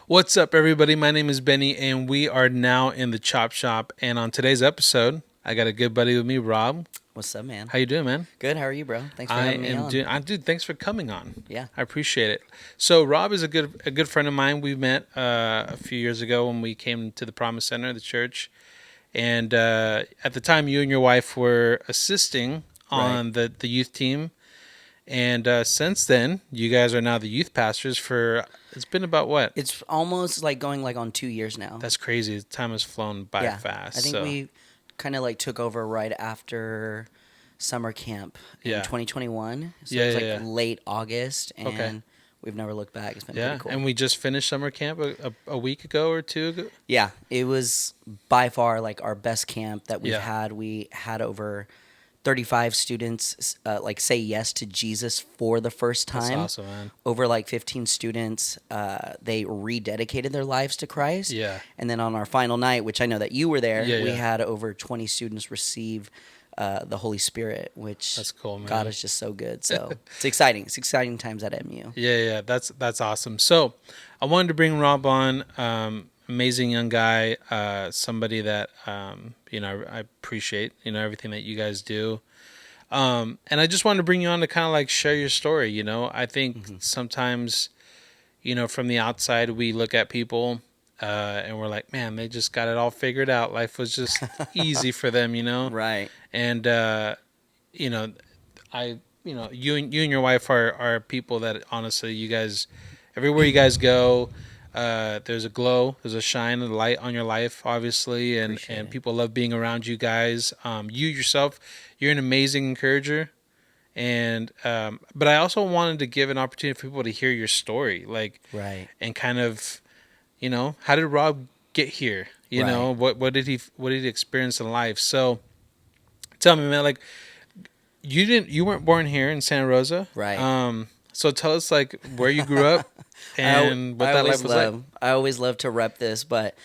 What's up, everybody? My name is Benny, and we are now in the Chop Shop. And on today's episode, I got a good buddy with me, Rob. What's up, man? How you doing, man? Good. How are you, bro? Thanks for I having me am on. doing. Dude, thanks for coming on. Yeah. I appreciate it. So, Rob is a good friend of mine. We met a few years ago when we came to the Promise Center, the church, and at the time, you and your wife were assisting Right. on the youth team. And since then, you guys are now the youth pastors for. It's been about what? It's almost like going like on 2 years now. That's crazy. Time has flown by Yeah. fast. I think So we kind of like took over right after summer camp in yeah, 2021. So yeah, it was yeah, like yeah. late August, and Okay. we've never looked back. It's been Yeah, pretty cool. and we just finished summer camp a week ago or two ago. Yeah. It was by far like our best camp that we've Yeah, had. We had over 35 students like say yes to Jesus for the first that's time. awesome, man. Over like 15 students, they rededicated their lives to Christ. Yeah, And then on our final night, which I know that you were there, yeah, we yeah. had over 20 students receive the Holy Spirit, which That's cool, man. God is just so good. So it's exciting. It's exciting times at MU. Yeah, yeah. That's awesome. So, I wanted to bring Rob on. Amazing young guy. Somebody that I appreciate. Everything that you guys do. And I just wanted to bring you on to kind of like share your story. I think sometimes, from the outside, we look at people and we're like, man, they just got it all figured out. Life was just easy for them. Right. And, you know, you and your wife are people that honestly, you guys, everywhere you guys go, there's a glow, there's a shine, a light on your life, obviously, and Appreciate it. people love being around you guys. You yourself, you're an amazing encourager, and but I also wanted to give an opportunity for people to hear your story, like, Right. and kind of, how did Rob get here? Right. What did he experience in life? So tell me, man, like you weren't born here in Santa Rosa, Right. so tell us like where you grew up and what that life was like. I always love to rep this, but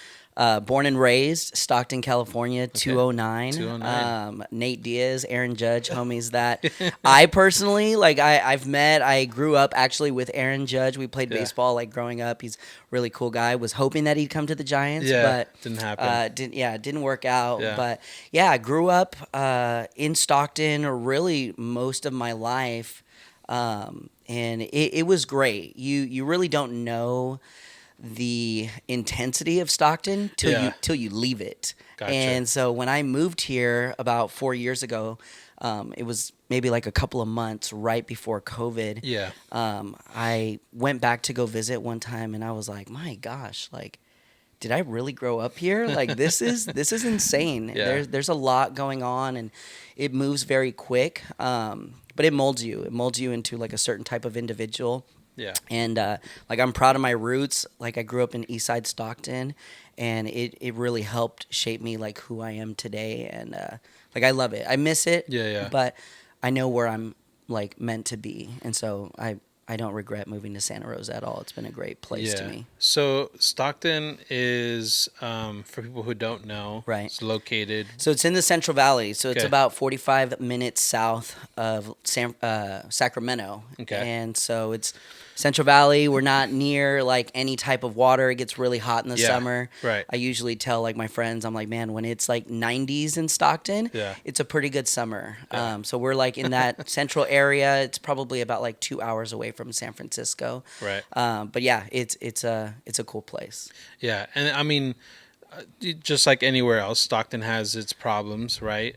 born and raised Stockton, California, Okay. 209. 209. Nate Diaz, Aaron Judge, homies that I personally like. I've met. I grew up actually with Aaron Judge. We played Yeah. baseball like growing up. He's a really cool guy. Was hoping that he'd come to the Giants, Yeah, but didn't happen. didn't work out. Yeah. But yeah, I grew up in Stockton really most of my life. And it was great. You really don't know the intensity of Stockton till you leave it. Gotcha. And so when I moved here about 4 years ago, it was maybe like a couple of months right before COVID. Yeah. I went back to go visit one time, and I was like, my gosh, like, did I really grow up here? Like this is insane. Yeah. There's a lot going on, and it moves very quick. But it molds you. It molds you into like a certain type of individual. Yeah. And like I'm proud of my roots. Like I grew up in Eastside Stockton, and it really helped shape me like who I am today. And like I love it. I miss it. Yeah, yeah. But I know where I'm like meant to be, and so I don't regret moving to Santa Rosa at all. It's been a great place to me. So Stockton is, for people who don't know, Right. it's located. So it's in the Central Valley. So it's Okay. about 45 minutes south of Sacramento. Okay. And so it's Central Valley. We're not near like any type of water. It gets really hot in the Yeah, summer. right. I usually tell like my friends, I'm like, man, when it's like 90s in Stockton, Yeah. it's a pretty good summer. Yeah. So we're like in that central area. It's probably about like 2 hours away from San Francisco. Right. But yeah, it's a cool place. Yeah, and I mean, just like anywhere else, Stockton has its problems, right?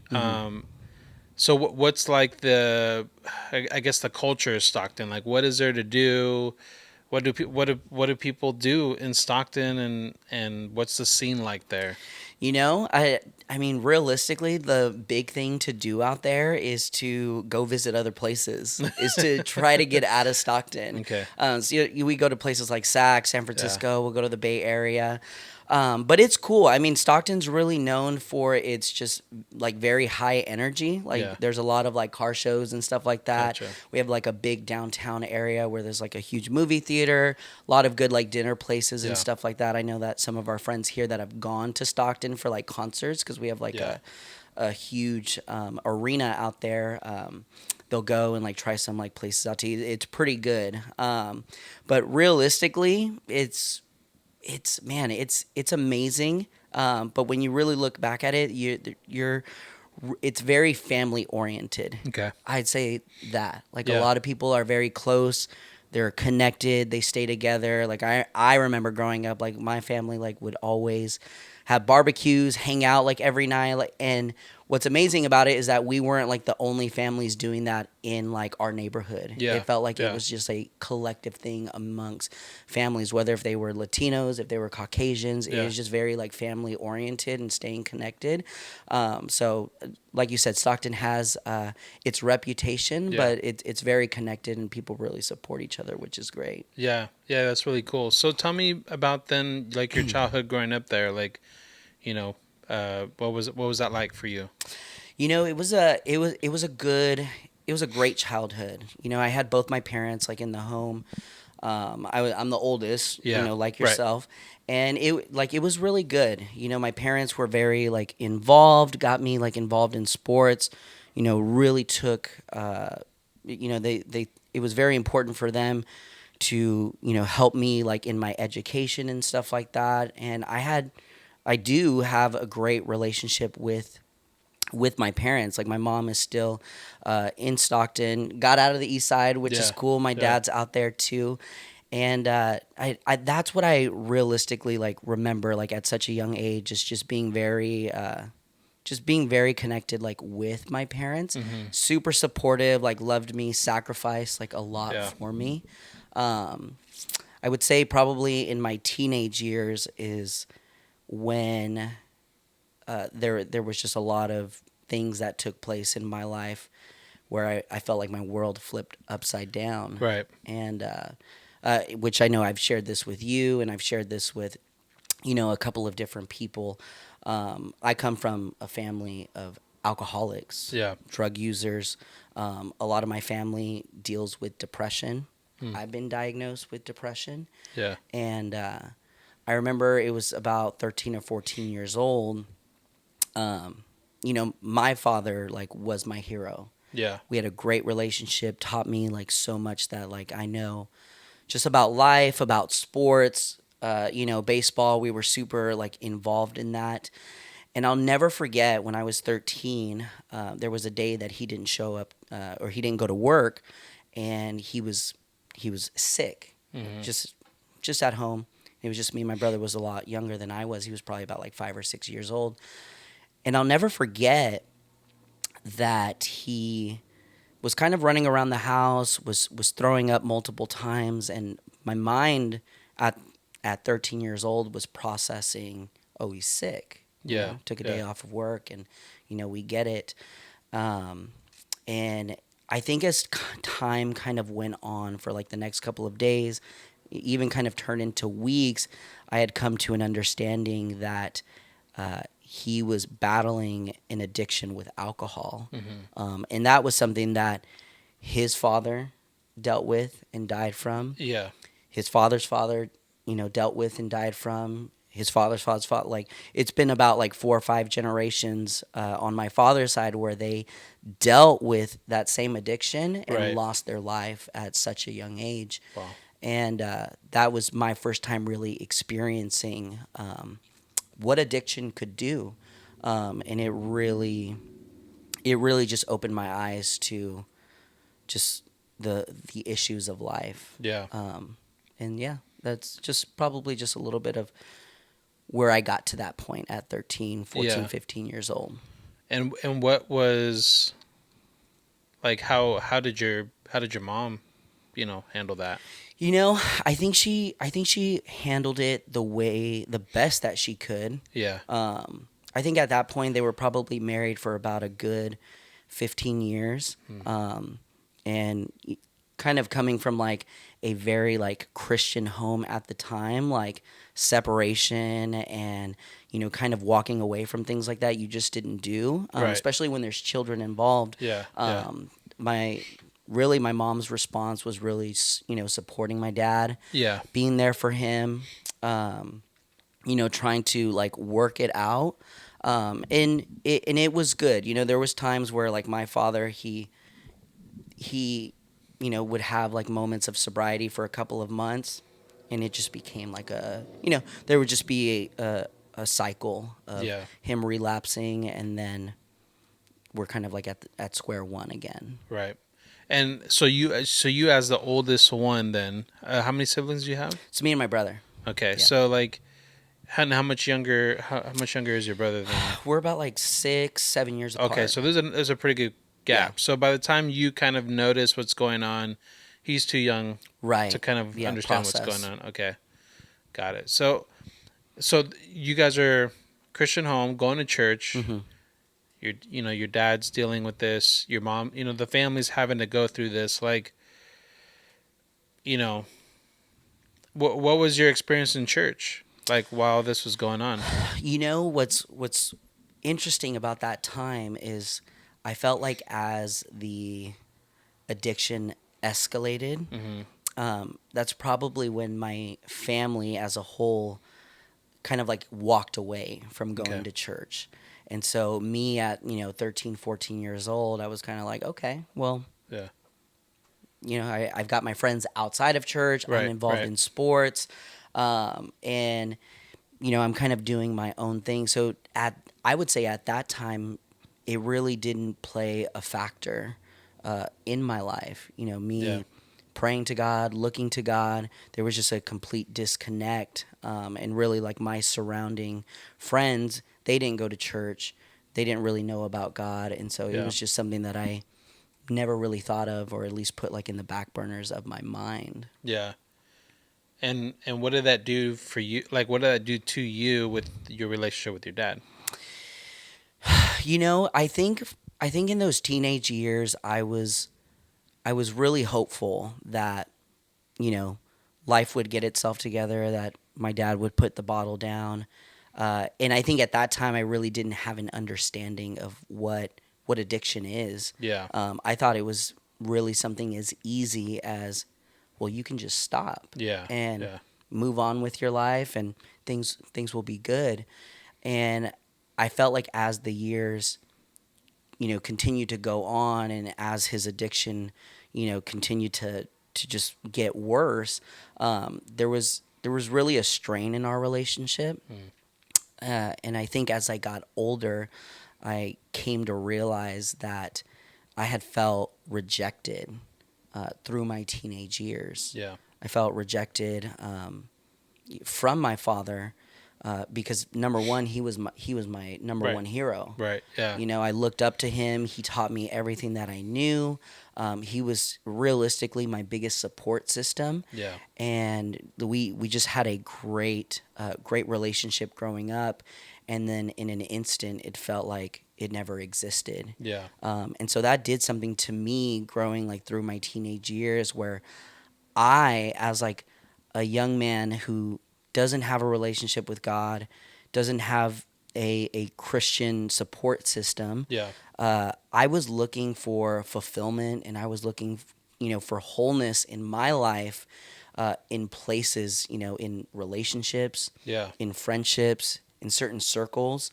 So what's like I guess the culture of Stockton? Like, what is there to do? What do people do in Stockton, and what's the scene like there? You know, I mean, realistically, the big thing to do out there is to go visit other places, is to try to get out of Stockton. Okay. So we go to places like San Francisco. We'll go to the Bay Area. But it's cool. I mean, Stockton's really known for its just like very high energy. Like Yeah. there's a lot of like car shows and stuff like that. Gotcha. We have like a big downtown area where there's like a huge movie theater, a lot of good like dinner places and Yeah. stuff like that. I know that some of our friends here that have gone to Stockton for like concerts, because we have like Yeah. a huge arena out there. They'll go and like try some like places out to eat. It's pretty good. But realistically, it's man, it's amazing. But when you really look back at it, you're it's very family oriented. Okay. I'd say that. Like a Yeah. lot of people are very close. They're connected. They stay together. Like I remember growing up, like my family like would always have barbecues, hang out like every night. Like, and what's amazing about it is that we weren't like the only families doing that in like our neighborhood. Yeah. It felt like it Yeah. was just a collective thing amongst families, whether if they were Latinos, if they were Caucasians. It Yeah. was just very like family oriented and staying connected. So like you said, Stockton has its reputation, Yeah. but it's very connected and people really support each other, which is great. Yeah. Yeah. That's really cool. So tell me about then, like your childhood growing up there. Like, you know, what was that like for you? You know, it was a great childhood. You know, I had both my parents like in the home. I'm the oldest, you Yeah. know, like Right. yourself, and it was really good. You know, my parents were very like involved, got me like involved in sports. You know, really took. You know, they it was very important for them to help me like in my education and stuff like that. And I do have a great relationship with my parents. Like my mom is still in Stockton, got out of the east side, which is Yeah. cool. My Yeah. dad's out there too. And I that's what I realistically like remember like at such a young age is just being very connected like with my parents. Mm-hmm. Super supportive, like loved me, sacrificed like a lot Yeah. for me. um, I would say probably in my teenage years is when there was just a lot of things that took place in my life where I felt like my world flipped upside down. Right. And which I know I've shared this with you, and I've shared this with a couple of different people. I come from a family of alcoholics, Yeah. drug users. A lot of my family deals with depression. Hmm. I've been diagnosed with depression, Yeah. and I remember it was about 13 or 14 years old. um, my father like was my hero. Yeah. We had a great relationship, taught me like so much that like I know just about life, about sports, baseball. We were super like involved in that. And I'll never forget when I was 13, there was a day that he didn't show up or he didn't go to work, and he was sick, Mm-hmm. just at home. It was just me. My brother was a lot younger than I was. He was probably about like 5 or 6 years old. And I'll never forget that he was kind of running around the house, was throwing up multiple times, and my mind at 13 years old was processing, oh, he's sick. Yeah. Took a Yeah. day off of work, and we get it. Um, and I think as time kind of went on for like the next couple of days, even kind of turned into weeks, I had come to an understanding that he was battling an addiction with alcohol. Mm-hmm. And that was something that his father dealt with and died from. Yeah. His father's father, dealt with and died from. His father's father's father. Like, it's been about like 4 or 5 generations on my father's side where they dealt with that same addiction and Right. lost their life at such a young age. Wow. And that was my first time really experiencing what addiction could do. And it really just opened my eyes to just the issues of life. Yeah. And yeah, that's just probably just a little bit of where I got to that point at 13, 14, Yeah. 15 years old. And what was like how did your mom, handle that? I think she handled it the best that she could. Yeah. I think at that point they were probably married for about a good 15 years. And kind of coming from like a very like Christian home at the time, like separation and kind of walking away from things like that you just didn't do, Right. especially when there's children involved. Yeah. Yeah. My mom's response was really supporting my dad, Yeah. being there for him, trying to like work it out. And it was good. There was times where like my father, he would have like moments of sobriety for a couple of months, and it just became like there would just be a cycle of Yeah. him relapsing, and then we're kind of like at square one again. Right. And so you as the oldest one, then how many siblings do you have? It's me and my brother. Okay, Yeah. so like, how much younger? How much younger is your brother than you? We're about like 6, 7 years Okay, apart. so there's a pretty good Yeah. gap. So by the time you kind of notice what's going on, he's too young to Right. kind of Yeah. understand what's going Process. on. Okay, got it. So you guys are Christian home, going to church. Hmm. Your dad's dealing with this. Your mom, the family's having to go through this. Like, you know, what was your experience in church like while this was going on? What's interesting about that time is I felt like as the addiction escalated, Hmm. that's probably when my family as a whole kind of like walked away from Okay. going to church. And so me at 13, 14 years old, I was kind of like, okay, well, Yeah. I've got my friends outside of church. I'm Right. involved Right. in sports, and I'm kind of doing my own thing. So I would say at that time, it really didn't play a factor in my life. Yeah. Me praying to God, looking to God. There was just a complete disconnect, and really like my surrounding friends, they didn't go to church. They didn't really know about God, and so it Yeah. was just something that I never really thought of, or at least put like in the back burners of my mind. Yeah. And what did that do for you? Like, what did that do to you with your relationship with your dad? I think in those teenage years I was really hopeful that you know life would get itself together, that my dad would put the bottle down, and I think at that time I really didn't have an understanding of what addiction is. Yeah. I thought it was really something as easy as, well, you can just stop Yeah. and Yeah. move on with your life, and things will be good. And I felt like as the years continued to go on, and as his addiction continued to just get worse, there was really a strain in our relationship. Mm. And I think as I got older, I came to realize that I had felt rejected through my teenage years. Yeah. I felt rejected from my father, because number one, he was my number Right. one hero. Right. Yeah. I looked up to him. He taught me everything that I knew. He was realistically my biggest support system, Yeah. and we just had a great relationship growing up. And then in an instant, it felt like it never existed. Yeah. And so that did something to me growing like through my teenage years, where I, as like a young man who doesn't have a relationship with God, doesn't have a Christian support system, Yeah. I was looking for fulfillment, and I was looking, for wholeness in my life, in places, in relationships, Yeah. in friendships, in certain circles,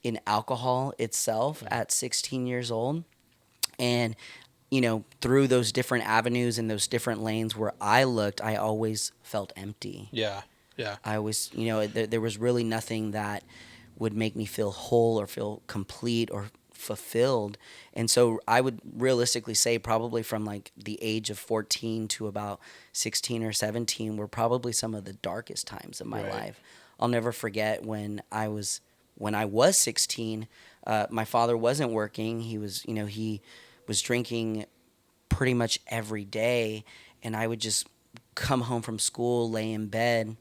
in alcohol itself Mm. at 16 years old. And through those different avenues and those different lanes where I looked, I always felt empty. Yeah. Yeah. I always, there was really nothing that would make me feel whole or feel complete or fulfilled. And so I would realistically say probably from like the age of 14 to about 16 or 17 were probably some of the darkest times of my Right. life. I'll never forget when I was 16, my father wasn't working. He was drinking pretty much every day, and I would just come home from school, lay in bed.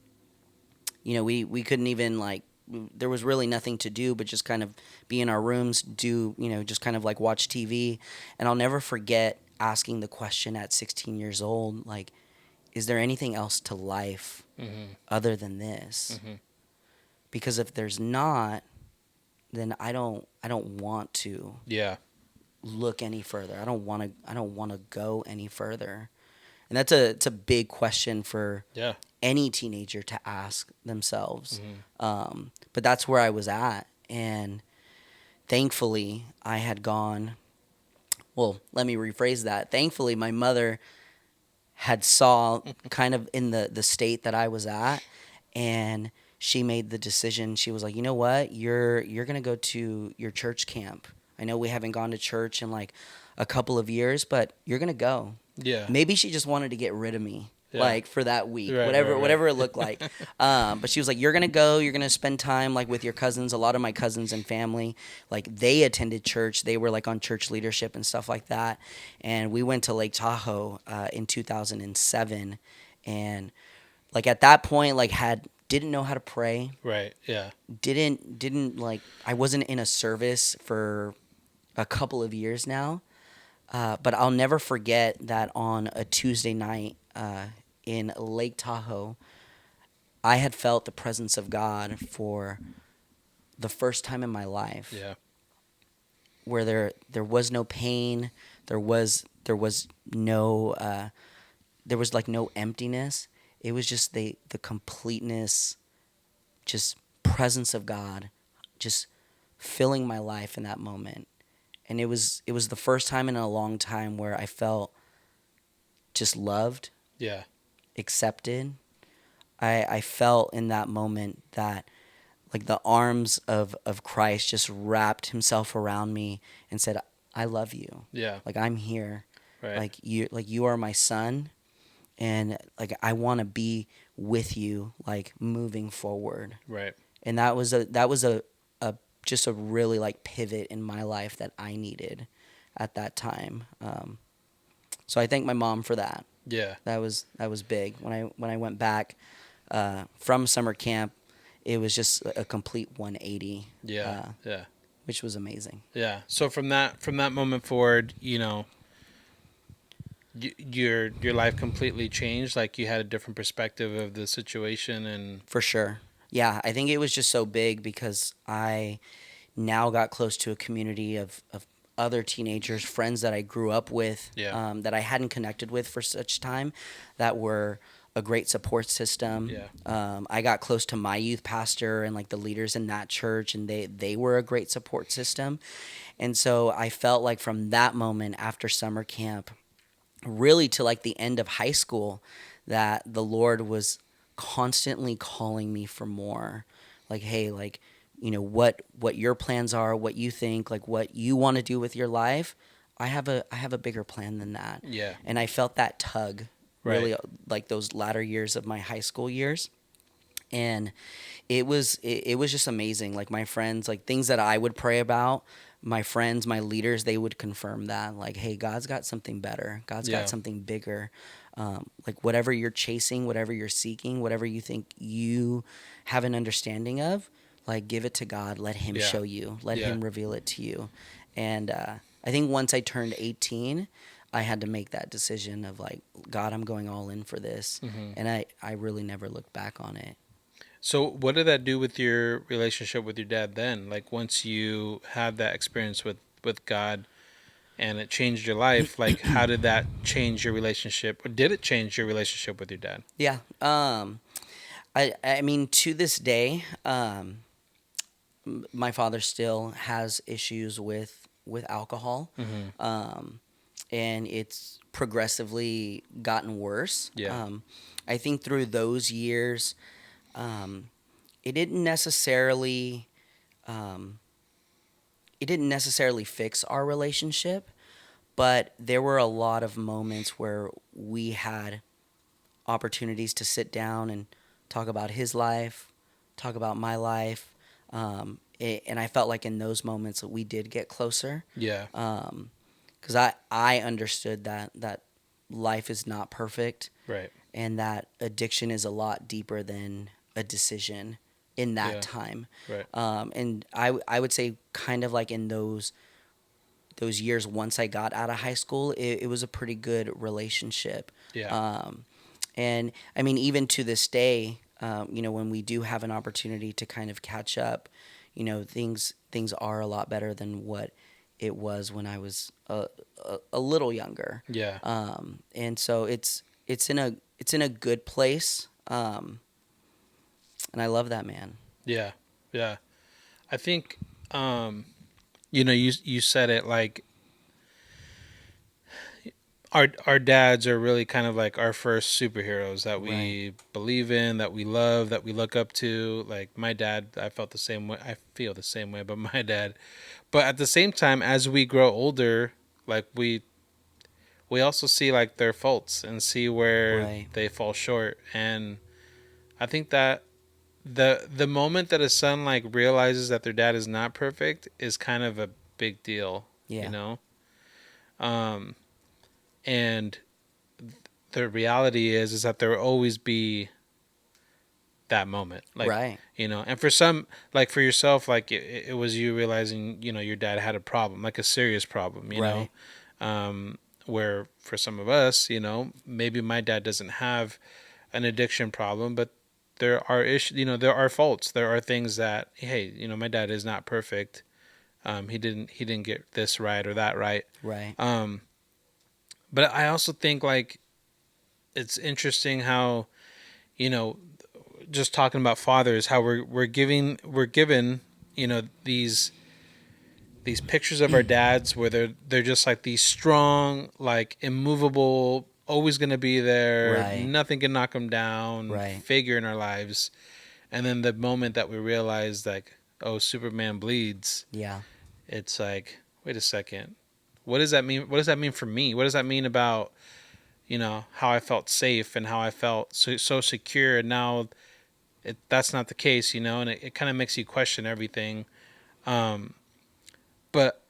We couldn't even like, there was really nothing to do but just kind of be in our rooms, just kind of like watch TV. And I'll never forget asking the question at 16 years old, like, is there anything else to life Mm-hmm. other than this? Mm-hmm. Because if there's not, then I don't want to Yeah. look any further. I don't want to go any further. And it's a big question for Yeah. any teenager to ask themselves. Mm-hmm. But that's where I was at. And thankfully, I had gone. Well, let me rephrase that. Thankfully, my mother had saw kind of in the state that I was at, and she made the decision. She was like, you know what, you're gonna go to your church camp. I know we haven't gone to church in like a couple of years, but you're gonna go. Yeah. Maybe she just wanted to get rid of me, Yeah. like for that week, Right. Right. whatever it looked Right. like. But she was like, "You're gonna go. You're gonna spend time like with your cousins. A lot of my cousins and family, like they attended church. They were like on church leadership and stuff like that. And we went to Lake Tahoe in 2007, and like at that point, like had didn't know how to pray. Right. Yeah. Didn't like I wasn't in a service for a couple of years now. But I'll never forget that on a Tuesday night in Lake Tahoe, I had felt the presence of God for the first time in my life, Yeah. where there was no pain, there was no there was like no emptiness. It was just the completeness, just presence of God, just filling my life in that moment. And it was the first time in a long time where I felt just loved, Yeah. accepted. I felt in that moment that like the arms of Christ just wrapped himself around me and said, I love you. Yeah. Like I'm here. Right. Like you are my son, and like I want to be with you like moving forward. Right. And that was a just a really like pivot in my life that I needed at that time. So I thank my mom for that. Yeah. That was big when I went back from summer camp. It was just a complete 180, Yeah. Yeah. which was amazing. Yeah. So from that moment forward, your life completely changed. Like you had a different perspective of the situation, and For sure. Yeah, I think it was just so big because I now got close to a community of other teenagers, friends that I grew up with, yeah. that I hadn't connected with for such time, that were a great support system. Yeah. I got close to my youth pastor and like the leaders in that church, and they were a great support system. And so I felt like from that moment after summer camp, really to like the end of high school, that the Lord was constantly calling me for more. Like, hey, like, what your plans are, what you think, like what you want to do with your life. I have a bigger plan than that. Yeah. And I felt that tug Right. really like those latter years of my high school years. And it was just amazing. Like my friends, like things that I would pray about, my friends, my leaders, they would confirm that. Like, hey, God's got something better. God's got Yeah. something bigger. Like whatever you're chasing, whatever you're seeking, whatever you think you have an understanding of, like give it to God. Let Him Yeah. show you. Let Yeah. Him reveal it to you. And I think once I turned 18, I had to make that decision of like, God, I'm going all in for this. Hmm. And I really never looked back on it. So what did that do with your relationship with your dad then? Like once you had that experience with God and it changed your life, like how did that change your relationship, or did it change your relationship with your dad? Yeah. I mean, to this day, my father still has issues with alcohol, Hmm. and it's progressively gotten worse. Yeah. I think through those years, it didn't necessarily um, it didn't necessarily fix our relationship, but there were a lot of moments where we had opportunities to sit down and talk about his life, talk about my life. And I felt like in those moments that we did get closer, Yeah. because I understood that life is not perfect, Right. and that addiction is a lot deeper than a decision in that Yeah. time. Right. And I would say kind of like in those years once I got out of high school, it was a pretty good relationship. Yeah. Um, and I mean, even to this day, when we do have an opportunity to kind of catch up, things are a lot better than what it was when I was a little younger. Yeah. And so it's in a good place, and I love that, man. Yeah. Yeah. I think you said it like our dads are really kind of like our first superheroes that Right. we believe in, that we love, that we look up to. Like my dad, I felt the same way. I feel the same way, but my dad. But at the same time, as we grow older, like we also see like their faults and see where Right. they fall short. And I think that the moment that a son like realizes that their dad is not perfect is kind of a big deal, you Yeah. know. Um, and the reality is that there will always be that moment, like, Right. you know. And for some, like for yourself, like it was you realizing, you know, your dad had a problem, like a serious problem, you know. Right. Where for some of us, you know, maybe my dad doesn't have an addiction problem, but there are issues, you know, there are faults, there are things that, hey, you know, my dad is not perfect. He didn't get this right or that right. Right. um but I also think like it's interesting how, you know, just talking about fathers, how we're given, you know, these pictures of our dads where they're just like these strong, like immovable, always going to be there, Right. nothing can knock them down Right. figure in our lives. And then the moment that we realize like, oh, Superman bleeds, Yeah. it's like, wait a second, what does that mean? What does that mean for me? What does that mean about, you know, how I felt safe and how I felt so secure? And now that's not the case, you know, and it kind of makes you question everything. Um, but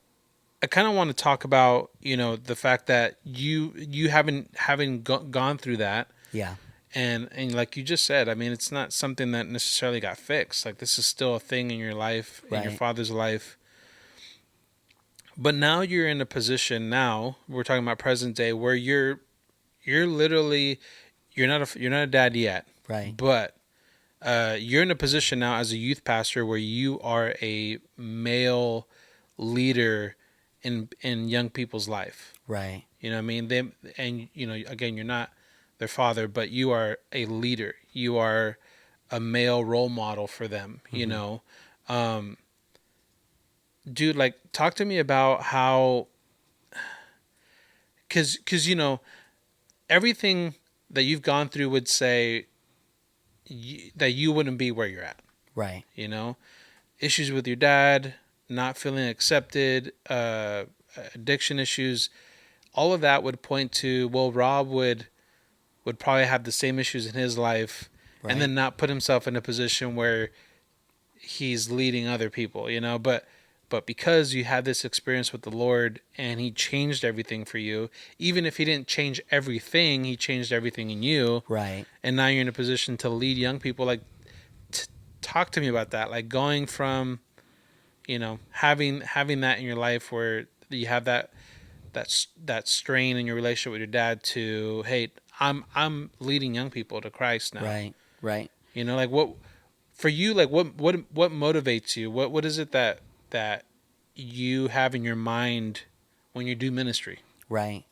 I kind of want to talk about, you know, the fact that you haven't gone through that. Yeah. And like you just said, I mean, it's not something that necessarily got fixed. Like this is still a thing in your life, in your Right. father's life. But now you're in a position, now we're talking about present day, where you're literally, you're not a dad yet, Right. but you're in a position now as a youth pastor where you are a male leader in young people's life. Right. You know what I mean? They, and you know, again, you're not their father, but you are a leader. You are a male role model for them. You Mm-hmm. know, um, dude, like talk to me about how, because you know everything that you've gone through would say that you wouldn't be where you're at. Right. You know, issues with your dad, not feeling accepted, addiction issues, all of that would point to, well, Rob would probably have the same issues in his life, and Right. then not put himself in a position where he's leading other people, you know. But because you had this experience with the Lord and he changed everything for you, even if he didn't change everything, he changed everything in you, Right. and now you're in a position to lead young people. Like, t- talk to me about that. Like going from, you know, having that in your life where you have that strain in your relationship with your dad to, hey, I'm leading young people to Christ now. Right. Right. You know, like what for you, like what motivates you? What is it that you have in your mind when you do ministry? Right.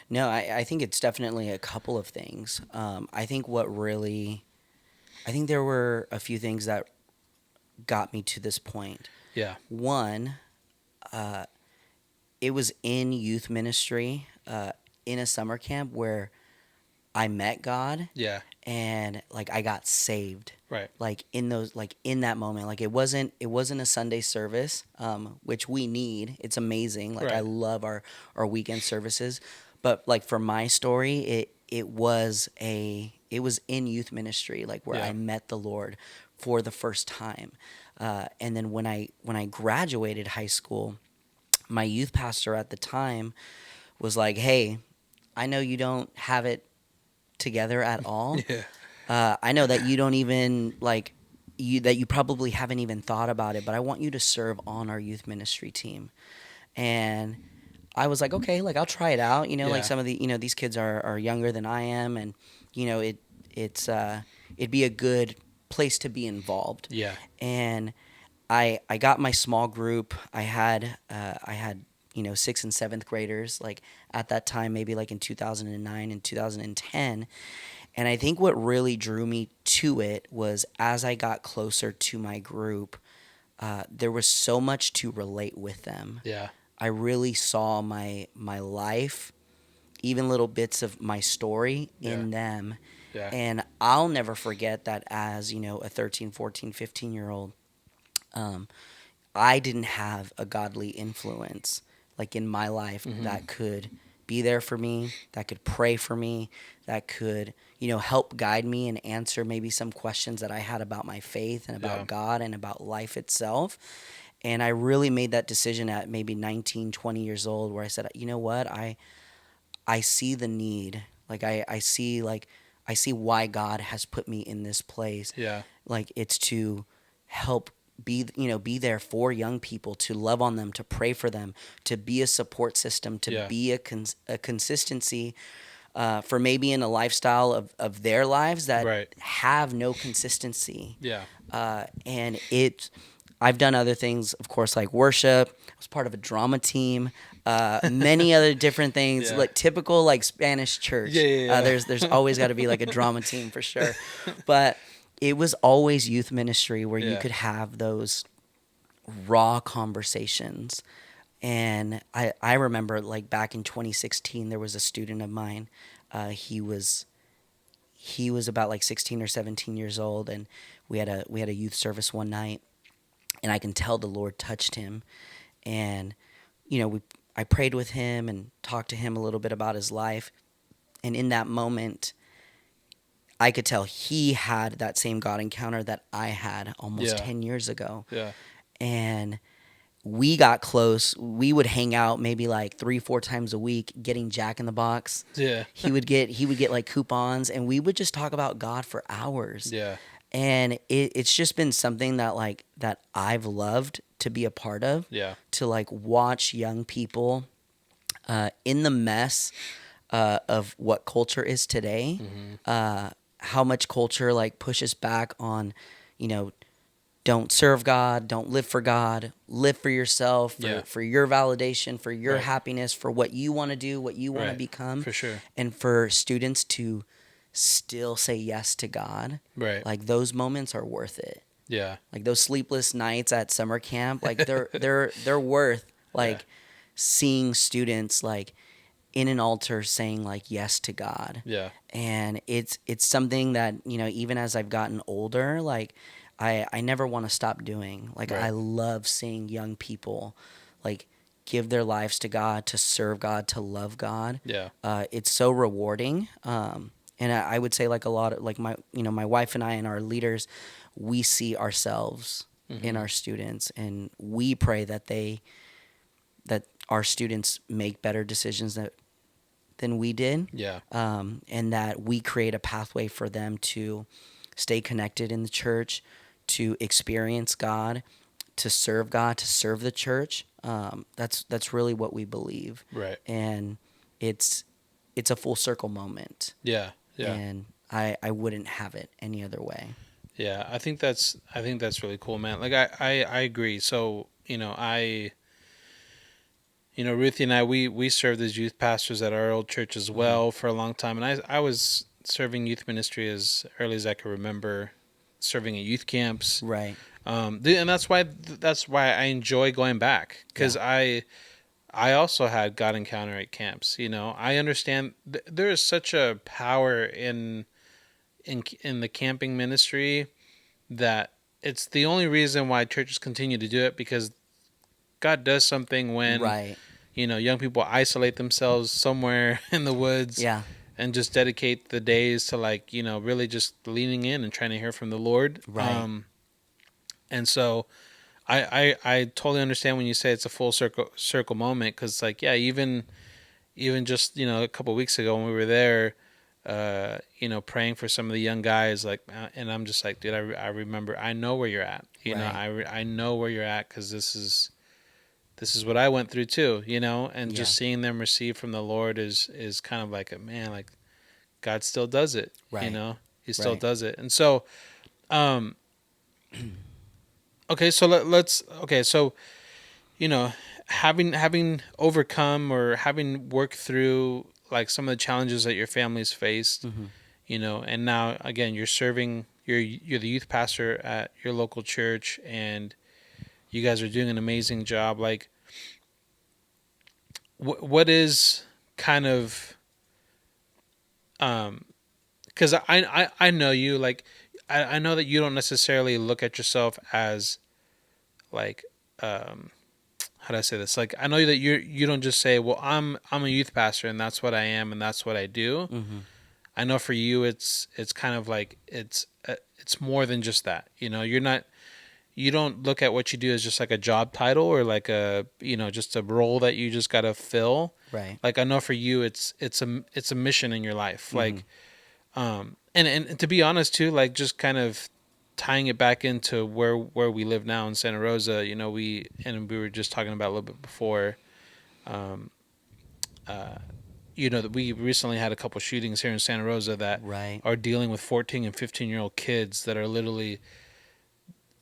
No, I think it's definitely a couple of things. I think I think there were a few things that got me to this point. Yeah. One, uh, it was in youth ministry, in a summer camp where I met God Yeah. and like I got saved. Right. Like in those, like in that moment, like it wasn't a Sunday service, which we need. It's amazing. Like I Right. love our weekend services, but like for my story, it was in youth ministry, like where I Yeah. met the Lord for the first time, and then when I graduated high school, my youth pastor at the time was like, "Hey, I know you don't have it together at all. Yeah. I know that you don't even like you probably haven't even thought about it, but I want you to serve on our youth ministry team." And I was like, okay, like I'll try it out. Like Yeah. some of these kids are younger than I am, and it'd be a good place to be involved. Yeah. And I got my small group. I had sixth and seventh graders like at that time, maybe like in 2009 and 2010. And I think what really drew me to it was as I got closer to my group, there was so much to relate with them. Yeah. I really saw my life even little bits of my story Yeah. in them. Yeah. And I'll never forget that as, a 13, 14, 15-year old, um, I didn't have a godly influence like in my life Mm-hmm. that could be there for me, that could pray for me, that could, help guide me and answer maybe some questions that I had about my faith and Yeah. about God and about life itself. And I really made that decision at maybe 19, 20 years old where I said, you know what? I see the need. Like I see why God has put me in this place. Yeah. Like it's to help be there for young people, to love on them, to pray for them, to be a support system, to Yeah. be a consistency for maybe in a lifestyle of their lives that Right. have no consistency. Yeah. And I've done other things, of course, like worship. I was part of a drama team. Many other different things, Yeah. like typical like Spanish Yeah. church. Yeah. There's always got to be like a drama team for sure, but it was always youth ministry where you Yeah. could have those raw conversations. And I remember like back in 2016, there was a student of mine. He was about like 16 or 17 years old, and we had a youth service one night, and I can tell the Lord touched him. And I prayed with him and talked to him a little bit about his life. And in that moment, I could tell he had that same God encounter that I had almost Yeah. 10 years ago. Yeah. And we got close. We would hang out maybe like 3-4 times a week getting Jack in the Box. Yeah. He would get like coupons, and we would just talk about God for hours. Yeah. And it's just been something that I've loved to be a part of, Yeah. to like watch young people in the mess of what culture is today, Mm-hmm. how much culture like pushes back on, you know, don't serve God, don't live for God, live for yourself, Yeah. for your validation, for your Right. happiness, for what you want to do, what you want to Right. become, For sure. and for students to still say yes to God. Right. Like those moments are worth it. Yeah. Like those sleepless nights at summer camp, like they're worth Yeah. like seeing students like in an altar saying like yes to God. Yeah. And it's something that, even as I've gotten older, like I never want to stop doing. Like I Right. love seeing young people like give their lives to God, to serve God, to love God. Yeah. It's so rewarding. And I would say like a lot of like my wife and I and our leaders, we see ourselves in Mm-hmm. our students, and we pray that our students make better decisions than we did, Yeah. and that we create a pathway for them to stay connected in the church, to experience God, to serve God, to serve the church. That's really what we believe, Right. and it's a full circle moment, Yeah. Yeah. and I wouldn't have it any other way. Yeah. I think that's really cool, man. Like I agree. So, Ruthie and I, we served as youth pastors at our old church as Mhm. well for a long time. And I was serving youth ministry as early as I could remember, serving at youth camps. Right. And that's why I enjoy going back, because I also had God encounter at camps. I understand there is such a power in the camping ministry that it's the only reason why churches continue to do it, because God does something when Right. young people isolate themselves somewhere in the woods Yeah. and just dedicate the days to really just leaning in and trying to hear from the Lord. Right. And so I totally understand when you say it's a full circle moment, because yeah, even just a couple of weeks ago when we were there, praying for some of the young guys, and I'm just like, dude, I remember, I know where you're at. Right. I know where you're at, because this is what I went through too. And Yeah. just seeing them receive from the Lord is kind of like a man, like God still does it. Right. He still Right. does it. And so, um, okay, so so having overcome or having worked through like some of the challenges that your family's faced, Mhm. and now again you're the youth pastor at your local church, and you guys are doing an amazing job. Like, what is kind of because I know you, like, I know that you don't necessarily look at yourself as like, how do I say this? Like, I know that you don't just say, well, I'm a youth pastor and that's what I am and that's what I do. Mm-hmm. I know for you, it's kind of like it's more than just that. You don't look at what you do as just like a job title or like a, just a role that you just got to fill. Right. Like, I know for you, it's a mission in your life. Mm-hmm. Like, and to be honest too, like, just kind of tying it back into where we live now in Santa Rosa, we were just talking about a little bit before, um, that we recently had a couple shootings here in Santa Rosa that Right. are dealing with 14 and 15-year-old kids that are literally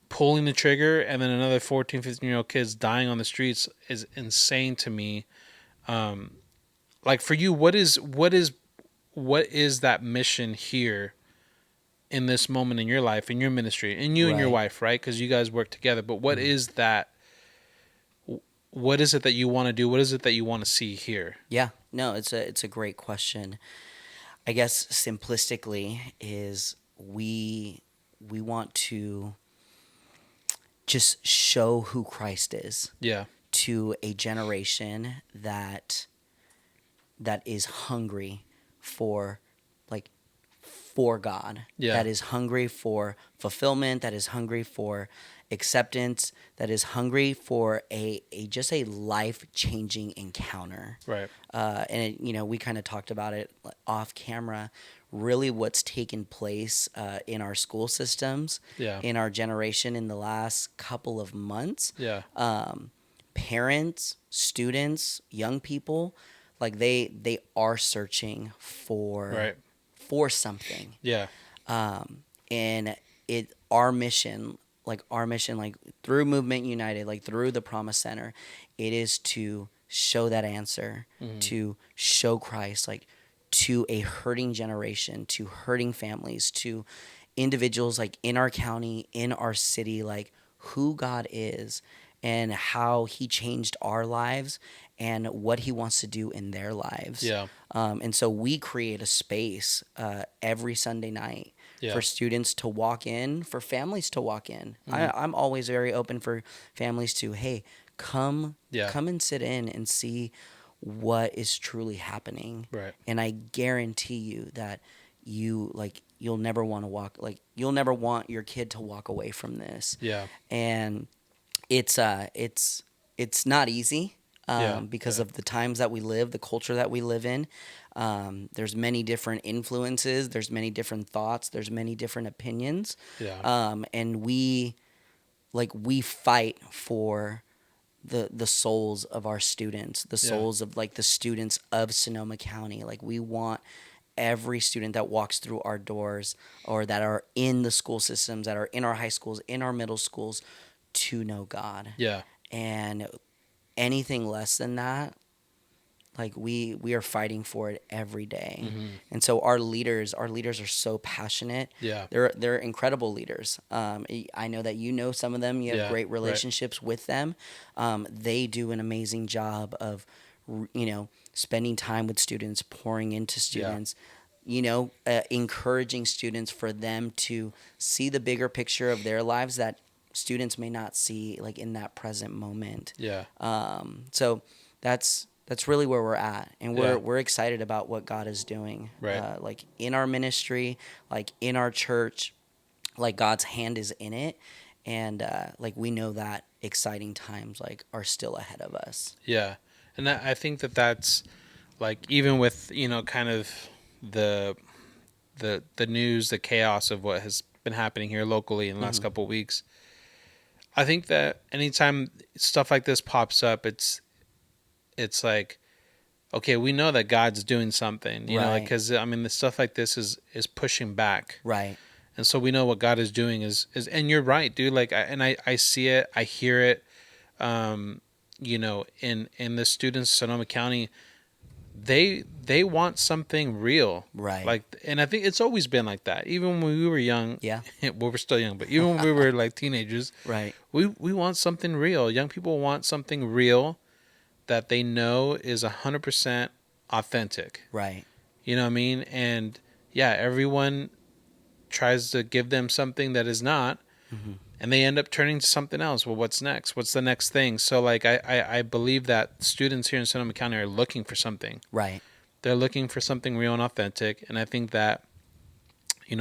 pulling the trigger, and then another 14, 15-year-old kids dying on the streets is insane to me. Like, for you, what is that mission here in this moment in your life, in your ministry, and you and your Right. wife, right? Because you guys work together. But what Mm-hmm. is that? What is it that you want to do? What is it that you want to see here? Yeah. No, it's a great question. I guess simplistically is we want to just show who Christ is Yeah, to a generation that is hungry for, like, for God, yeah, that is hungry for fulfillment, that is hungry for acceptance, that is hungry for a just a life changing encounter. right. We kind of talked about it off camera. Really, what's taken place in our school systems, Yeah, in our generation, in the last couple of months, yeah, parents, students, young people, like they are searching right. for something. Yeah, And our mission, like through Movement United, like through the Promise Center, it is to show that answer, to show Christ, like, to a hurting generation, to hurting families, to individuals, like, in our county, in our city, like, who God is and how He changed our lives and what He wants to do in their lives. yeah, And so we create a space every Sunday night yeah, for students to walk in, for families to walk in. mm-hmm. I'm always very open for families to, hey, come Yeah, come and sit in and see what is truly happening. right. And I guarantee you that you'll never want to you'll never want your kid to walk away from this. Yeah, And it's not easy, yeah, because yeah, of the times that we live, the culture that we live in. There's many different influences. There's many different thoughts. There's many different opinions. yeah, And we fight for the souls of our students, the yeah, souls of, like, the students of Sonoma County. Like, we want every student that walks through our doors, or that are in the school systems, that are in our high schools, in our middle schools, to know God. yeah, And anything less than that, like, we are fighting for it every day. mm-hmm. And so our leaders are so passionate. Yeah, They're incredible leaders. I know that you know some of them. You have yeah, great right. relationships with them. They do an amazing job of spending time with students, pouring into students, encouraging students, for them to see the bigger picture of their lives that students may not see, like, in that present moment. Yeah, So that's really where we're at, and we're Yeah. we're excited about what God is doing, Right. like, in our ministry, like, in our church, like, God's hand is in it, and like, we know that exciting times, like, are still ahead of us. Yeah, and I think that's, like, even with, kind of the news, the chaos of what has been happening here locally in the last Mhm. couple of weeks. I think that anytime stuff like this pops up, it's like, okay, we know that God's doing something, like, Right. because I mean, the stuff like this is pushing back, Right. and so we know what God is doing and you're right, dude. Like, I see it, I hear it, in the students of Sonoma County, they want something real, Right. like, and I think it's always been like that. Even when we were young, Yeah. well, we're still young, but even when we were like teenagers, Right. we want something real. Young people want something real that they know is 100% authentic. Right. You know what I mean? And yeah, everyone tries to give them something that is not, Hmm. and they end up turning to something else. Well, what's next? What's the next thing? So like I believe that students here in Sonoma County are looking for something. Right. They're looking for something real and authentic. And I think that,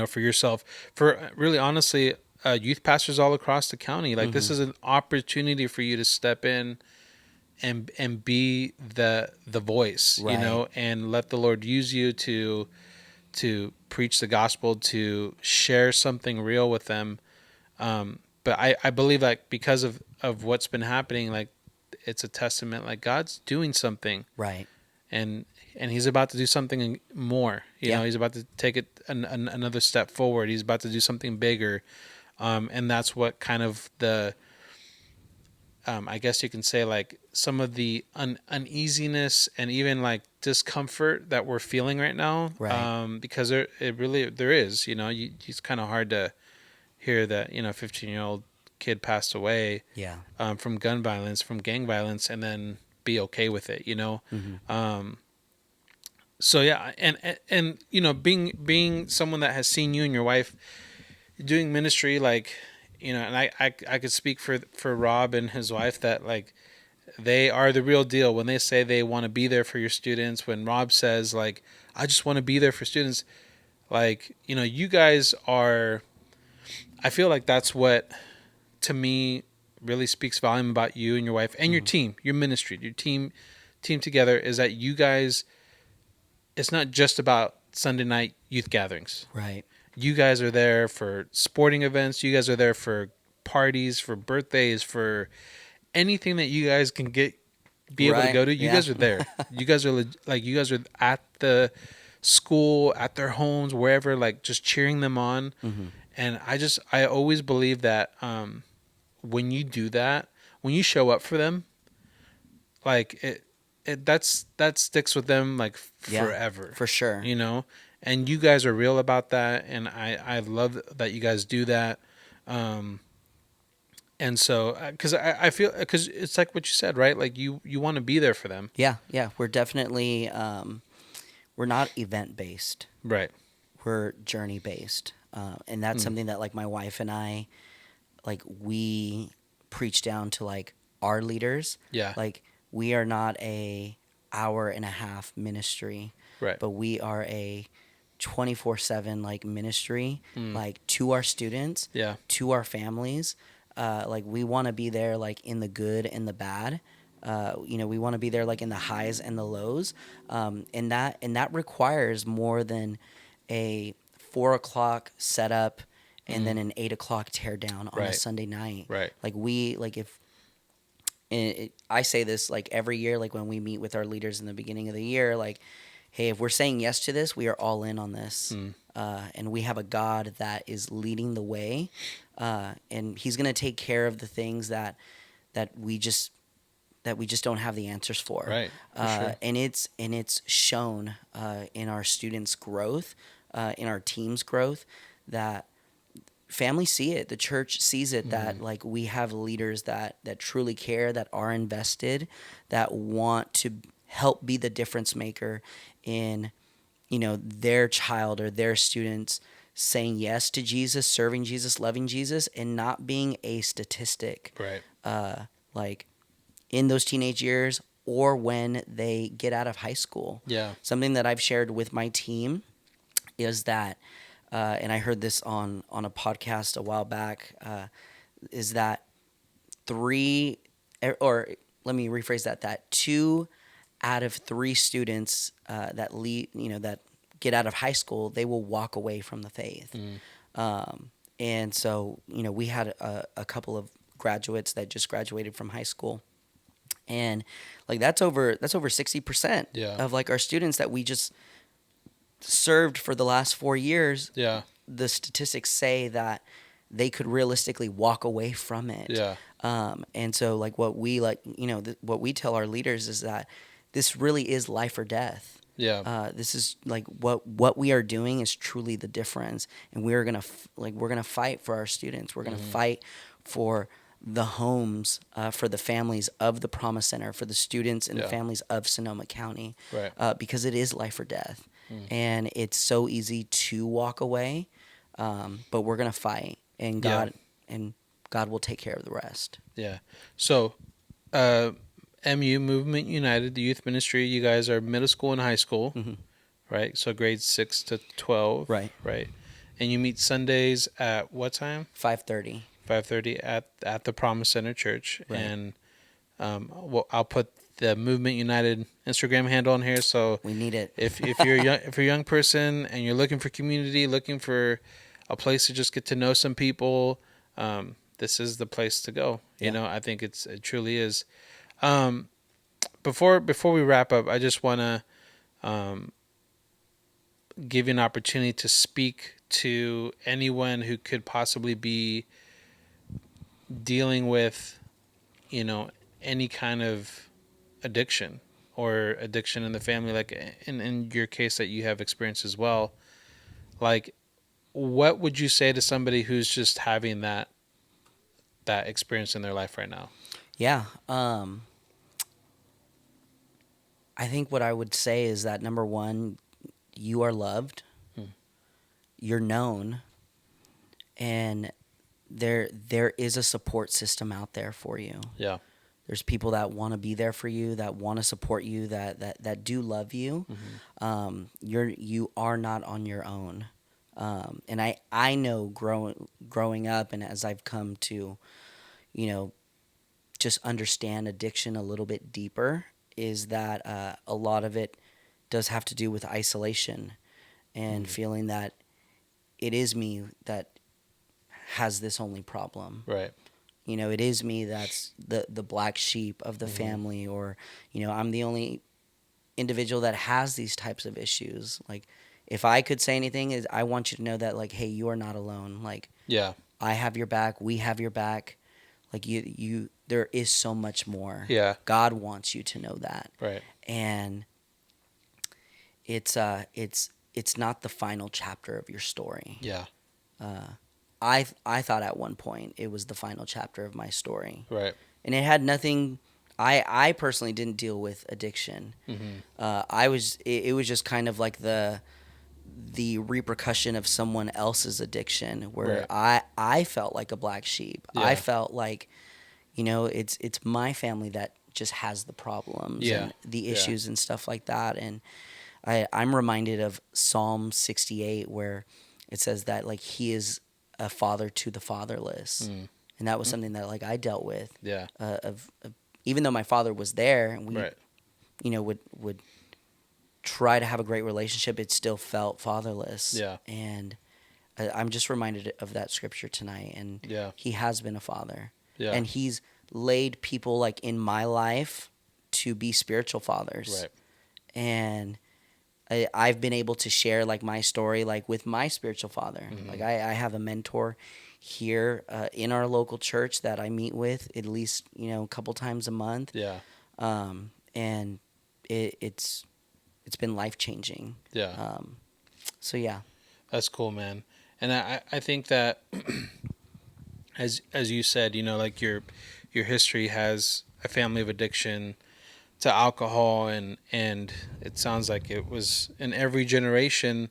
for yourself, for really honestly, youth pastors all across the county, like Hmm. this is an opportunity for you to step in and be the voice, Right. and let the Lord use you to preach the gospel, to share something real with them. But I believe like because of what's been happening, like it's a testament, like God's doing something, Right. and he's about to do something more. Yeah. He's about to take it another step forward. He's about to do something bigger. And that's what kind of the I guess you can say like some of the uneasiness and even like discomfort that we're feeling right now. Right. Because there is, it's kind of hard to hear that 15-year-old kid passed away, Yeah. from gun violence, from gang violence, and then be okay with it. Hmm. Um, so yeah, and being someone that has seen you and your wife doing ministry, like and I could speak for Rob and his wife that like they are the real deal when they say they want to be there for your students. When Rob says like I just want to be there for students, like you guys are. I feel like that's what to me really speaks volume about you and your wife and your Hmm. team, your ministry, your team together, is that you guys, it's not just about Sunday night youth gatherings. Right. You guys are there for sporting events. You guys are there for parties, for birthdays, for anything that you guys can be able to Right. go to. You Yeah. guys are there. You guys are like you guys are at the school, at their homes, wherever, like just cheering them on. Hmm. And I always believe that when you do that, when you show up for them, like that sticks with them like Yeah. forever, For sure. you know. And you guys are real about that, and I love that you guys do that. Um, and so because I feel, because it's like what you said, right? Like you want to be there for them, Yeah. Yeah. We're definitely we're not event based. right? We're journey based, and that's Mm. something that like my wife and I like we preach down to like our leaders. Yeah, Like we are not a hour and a half ministry, right. but we are a 24/7 like ministry, Mm. like to our students, Yeah, to our families. Like we want to be there like in the good and the bad. We want to be there like in the highs and the lows, and that requires more than a 4 o'clock setup and mm. then an 8 o'clock tear down on a Right, Sunday night. right. Like we like if I say this like every year, like when we meet with our leaders in the beginning of the year, like, hey, if we're saying yes to this, we are all in on this, Mm. and we have a God that is leading the way, and He's gonna take care of the things that we just that we just don't have the answers for, Right, for sure. and it's shown in our students' growth, in our team's growth, that families see it, the church sees it, that Mm. like we have leaders that truly care, that are invested, that want to help be the difference maker in their child or their students saying yes to Jesus, serving Jesus, loving Jesus, and not being a statistic, Right. uh, like in those teenage years or when they get out of high school. Yeah. Something that I've shared with my team is that, and I heard this on a podcast a while back, is that three, or let me rephrase that 2 out of 3 students that lead, that get out of high school, they will walk away from the faith. Mm. And so, we had a couple of graduates that just graduated from high school, and like that's over 60% Yeah. of like our students that we just served for the last 4 years. Yeah. The statistics say that they could realistically walk away from it. Yeah. And so like what we what we tell our leaders is that this really is life or death. Yeah. This is like what we are doing is truly the difference, and we're gonna we're gonna fight for our students. We're gonna Mm-hmm. fight for the homes, for the families of the Promise Center, for the students and Yeah. the families of Sonoma County, Right. because it is life or death. and it's so easy to walk away. But we're gonna fight, and Yeah. God will take care of the rest. Yeah. So, uh, MU, Movement United, the youth ministry, you guys are middle school and high school, Hmm. right? So grades 6 to 12, Right. right? And you meet Sundays at what time? 5:30. 5:30 at the Promise Center Church. Right. And well, I'll put the Movement United Instagram handle on here. So We need it. if you're a young person and you're looking for community, looking for a place to just get to know some people, this is the place to go. You Yeah. know, I think it truly is. Um, before we wrap up, I just want to give you an opportunity to speak to anyone who could possibly be dealing with, you know, any kind of addiction or addiction in the family, like in your case that you have experience as well. Like, what would you say to somebody who's just having that experience in their life right now? Yeah. I think what I would say is that number one, you are loved, you're known, and there is a support system out there for you. Yeah. There's people that want to be there for you, that want to support you, that do love you. You are not on your own. And I know growing up, and as I've come to, you know, just understand addiction a little bit deeper, is that a lot of it does have to do with isolation and feeling that it is me that has this only problem. Right. You know, it is me that's the black sheep of the family, or, you know, I'm the only individual that has these types of issues. Like, if I could say anything, is I want you to know that, like, hey, you are not alone. Like, Yeah. I have your back. We have your back. Like, there is so much more. Yeah. God wants you to know that. Right. And it's not the final chapter of your story. Yeah. I thought at one point it was the final chapter of my story. Right. And it had nothing. I personally didn't deal with addiction. It was just kind of like the repercussion of someone else's addiction, where I felt like a black sheep. Yeah. I felt like, you know, it's my family that just has the problems and the issues and stuff like that. And I'm reminded of Psalm 68, where it says that, like, he is a father to the fatherless. And that was something that, like, I dealt with. Yeah. Of even though my father was there, and we, you know, would try to have a great relationship, it still felt fatherless. Yeah. And I'm just reminded of that scripture tonight. And he has been a father. Yeah. And he's laid people, like, in my life to be spiritual fathers. Right. And I've been able to share, like, my story, like, with my spiritual father. Like, I have a mentor here in our local church that I meet with at least, you know, a couple times a month. Yeah. And it's been life-changing. Yeah. So yeah. That's cool, man. And I think that as you said, you know, like, your history has a family of addiction to alcohol, and it sounds like it was in every generation,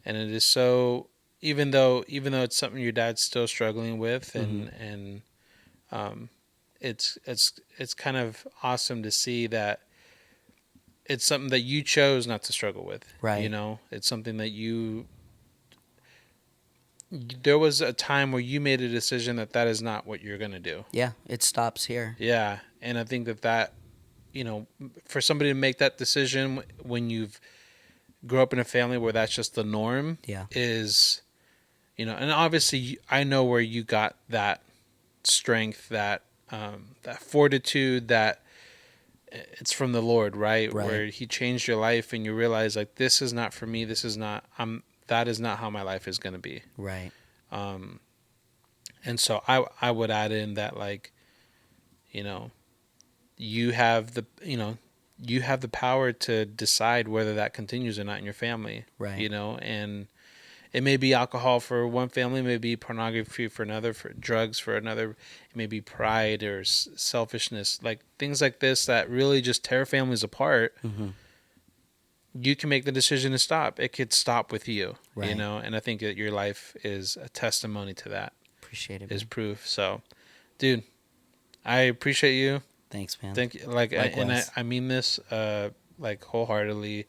and it is so, even though it's something your dad's still struggling with, and it's kind of awesome to see that it's something that you chose not to struggle with. Right. You know, it's something that there was a time where you made a decision that is not what you're going to do. Yeah, it stops here. Yeah. And I think that, you know, for somebody to make that decision when you've grew up in a family where that's just the norm, is, you know, and obviously I know where you got that strength, that fortitude, that it's from the Lord, right? Where he changed your life and you realize, like, this is not for me. This is not, that is not how my life is going to be. Right. And so I would add in that, like, you know, you have the power to decide whether that continues or not in your family. Right. You know, and it may be alcohol for one family, it may be pornography for another, for drugs for another, it may be pride or selfishness, like things like this that really just tear families apart. you can make the decision to stop. It could stop with you, you Right. know, and I think that your life is a testimony to that, Appreciate it, is man. proof. So, dude, I appreciate you. Thanks, man. Thank you. Like, and Likewise. I mean this, like wholeheartedly.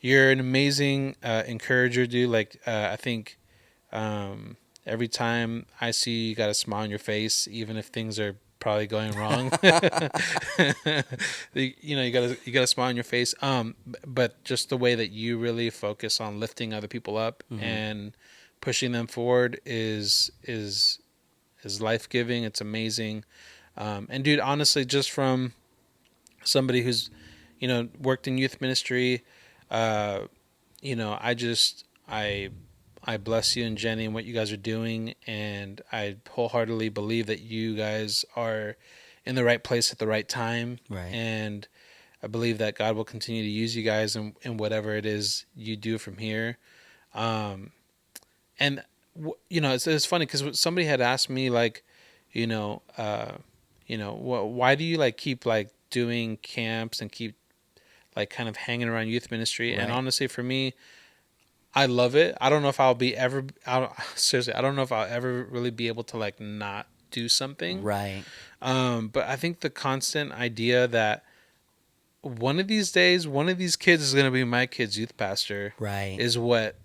You're an amazing encourager, dude. Like, I think um, every time I see you, got a smile on your face, even if things are probably going wrong. You know, you got a smile on your face. But just the way that you really focus on lifting other people up Mm-hmm. and pushing them forward is life giving. It's amazing. And dude, honestly, just from somebody who's, you know, worked in youth ministry, uh, you know, I bless you and Jenny and what you guys are doing, and I wholeheartedly believe that you guys are in the right place at the right time, Right. and I believe that God will continue to use you guys in whatever it is you do from here. Um, and you know, it's funny because somebody had asked me like, you know, why do you like keep like doing camps and keep like kind of hanging around youth ministry? And Right. honestly, for me, I love it. I don't know if I'll be ever. Seriously, I don't know if I'll ever really be able to like not do something. Right. But I think the constant idea that one of these days, one of these kids is going to be my kid's youth pastor Right. is what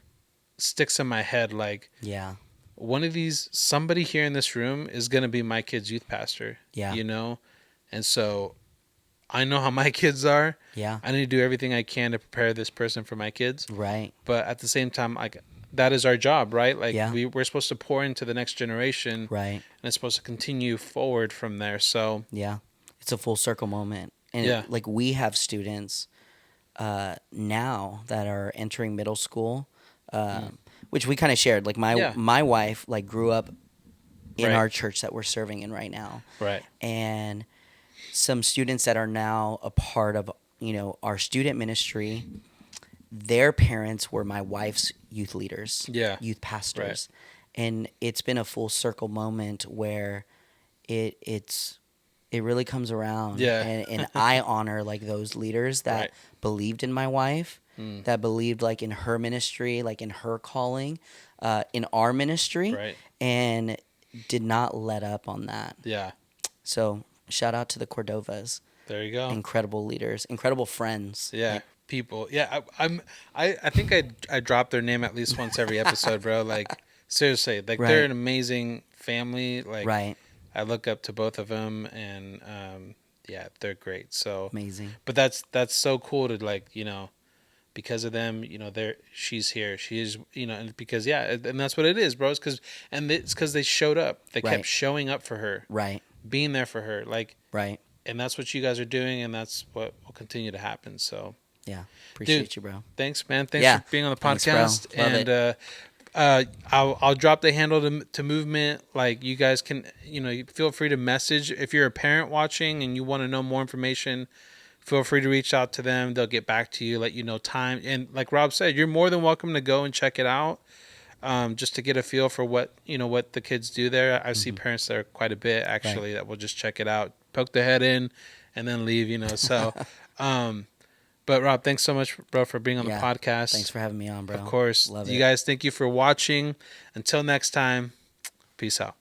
sticks in my head. Like Yeah. one of these, somebody here in this room is going to be my kid's youth pastor. Yeah. You know, and so I know how my kids are. Yeah. I need to do everything I can to prepare this person for my kids. Right. But at the same time, like that is our job, right? Like Yeah. we're supposed to pour into the next generation, Right. and it's supposed to continue forward from there. So Yeah. It's a full circle moment. And yeah, like we have students now that are entering middle school, which we kind of shared. Like yeah, my wife like grew up in right, our church that we're serving in right now, right, and some students that are now a part of our student ministry, their parents were my wife's youth leaders, yeah, youth right, pastors, and it's been a full circle moment where it's it really comes around, yeah, and I honor like those leaders that right, believed in my wife, mm, that believed like in her ministry, like in her calling, in our ministry, right, and did not let up on that. yeah. So shout out to the Cordovas, There you go. incredible leaders, incredible friends. Yeah, Like people. Yeah, I think I drop their name at least once every episode, bro. Like seriously, like they're right, an amazing family. Like right, I look up to both of them, and yeah, they're great. So, amazing. but that's so cool to like, you know, because of them, you know, she's here, she is, you know, and because yeah, and that's what it is, bro. It's because they showed up, they kept Right, showing up for her, right, being there for her, like, right. and that's what you guys are doing, and that's what will continue to happen. So, Yeah, dude, appreciate you, bro. thanks, man. Thanks Yeah, for being on the thanks, bro. podcast, Love and it. I'll drop the handle to movement. Like you guys can, you know, feel free to message if you're a parent watching and you want to know more information. Feel free to reach out to them. They'll get back to you, let you know time. And like Rob said, you're more than welcome to go and check it out, just to get a feel for what what the kids do there. I see parents there quite a bit actually that will just check it out, poke their head in, and then leave. You know, so. But Rob, thanks so much, bro, for being on the Yeah, podcast. thanks for having me on, bro. Of course, Love you it. guys. Thank you for watching. Until next time, peace out.